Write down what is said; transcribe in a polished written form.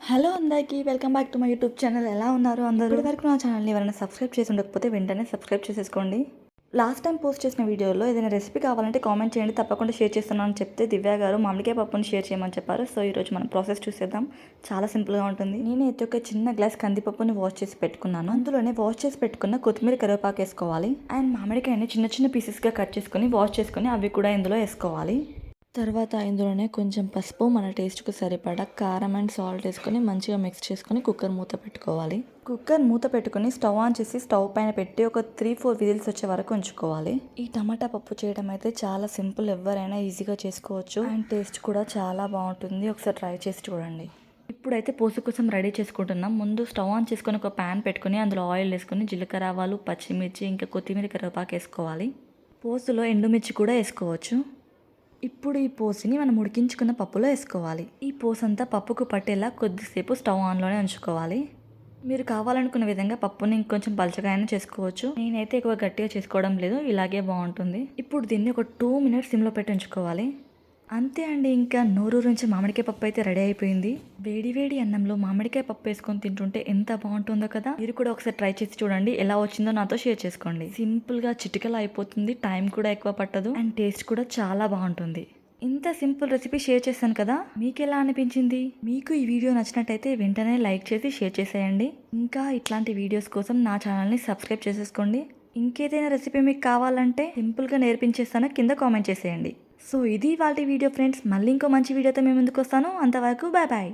Hello అందరికీ welcome back to my YouTube channel. ఎలా ఉన్నారు అందరూ? ఇప్పటివరకు నా ఛానల్ని ఎవరైనా సబ్స్క్రైబ్ చేసి ఉండకపోతే వెంటనే సబ్స్క్రైబ్ చేసేసుకోండి. లాస్ట్ టైం పోస్ట్ చేసిన వీడియోలో ఏదైనా రెసిపీ కావాలంటే కామెంట్ చేయండి, తప్పకుండా షేర్ చేస్తున్నాను అని చెప్తే దివ్య గారు మామిడికాయ పప్పుని షేర్ చేయమని చెప్పారు. సో ఈరోజు మనం ప్రాసెస్ చూసేద్దాం. చాలా సింపుల్గా ఉంటుంది. నేనైతే ఒక చిన్న గ్లాస్ కందిపప్పుని వాష్ చేసి పెట్టుకున్నాను. అందులోనే వాష్ చేసి పెట్టుకున్న కొత్తిమీర, కరివేపాకు వేసుకోవాలి. అండ్ మామిడికాయని చిన్న చిన్న పీసెస్గా కట్ చేసుకొని వాష్ చేసుకొని అవి కూడా ఇందులో వేసుకోవాలి. తర్వాత ఇందులోనే కొంచెం పసుపు, మన టేస్ట్కి సరిపడా కారం అండ్ సాల్ట్ వేసుకొని మంచిగా మిక్స్ చేసుకొని కుక్కర్ మూత పెట్టుకోవాలి. కుక్కర్ మూత పెట్టుకొని స్టవ్ ఆన్ చేసి స్టవ్ పైన పెట్టి ఒక 3-4 విజిల్స్ వచ్చే వరకు ఉంచుకోవాలి. ఈ టమాటా పప్పు చేయడం అయితే చాలా సింపుల్, ఎవరైనా ఈజీగా చేసుకోవచ్చు అండ్ టేస్ట్ కూడా చాలా బాగుంటుంది. ఒకసారి ట్రై చేసి చూడండి. ఇప్పుడైతే పోసు కోసం రెడీ చేసుకుంటున్నాం. ముందు స్టవ్ ఆన్ చేసుకొని ఒక ప్యాన్ పెట్టుకొని అందులో ఆయిల్ వేసుకొని జీలకర్ర, ఆవాలు, పచ్చిమిర్చి, ఇంకా కొత్తిమీర, కరివేపాకు వేసుకోవాలి. పోసులో ఎండుమిర్చి కూడా వేసుకోవచ్చు. ఇప్పుడు ఈ పోసిని మనం ఉడికించుకున్న పప్పులో వేసుకోవాలి. ఈ పోసు అంతా పప్పుకు పట్టేలా కొద్దిసేపు స్టవ్ ఆన్లోనే ఉంచుకోవాలి. మీరు కావాలనుకున్న విధంగా పప్పుని ఇంకొంచెం పలచగా అయినా చేసుకోవచ్చు. నేనైతే ఎక్కువ గట్టిగా చేసుకోవడం లేదు, ఇలాగే బాగుంటుంది. ఇప్పుడు దీన్ని ఒక 2 మినిట్స్ సిమ్లో పెట్టి ఉంచుకోవాలి. అంతే అండి, ఇంకా నోరూరించి మామిడికాయ పప్పు అయితే రెడీ అయిపోయింది. వేడి వేడి అన్నంలో మామిడికాయ పప్పు వేసుకొని తింటుంటే ఎంత బాగుంటుందో కదా. మీరు కూడా ఒకసారి ట్రై చేసి చూడండి, ఎలా వచ్చిందో నాతో షేర్ చేసుకోండి. సింపుల్గా చిటికలా అయిపోతుంది, టైం కూడా ఎక్కువ పట్టదు అండ్ టేస్ట్ కూడా చాలా బాగుంటుంది. ఇంత సింపుల్ రెసిపీ షేర్ చేశాను కదా, మీకు ఎలా అనిపించింది? మీకు ఈ వీడియో నచ్చినట్టయితే వెంటనే లైక్ చేసి షేర్ చేసేయండి. ఇంకా ఇట్లాంటి వీడియోస్ కోసం నా ఛానల్ని సబ్స్క్రైబ్ చేసేసుకోండి. ఇంకేదైనా రెసిపీ మీకు కావాలంటే సింపుల్గా నేర్పించేస్తాను, కింద కామెంట్ చేసేయండి. సో ఇది ఇవాల్టి వీడియో ఫ్రెండ్స్. మళ్ళీ ఇంకో మంచి వీడియోతో మేము ముందుకు వస్తాను. అంతవరకు బాయ్ బాయ్.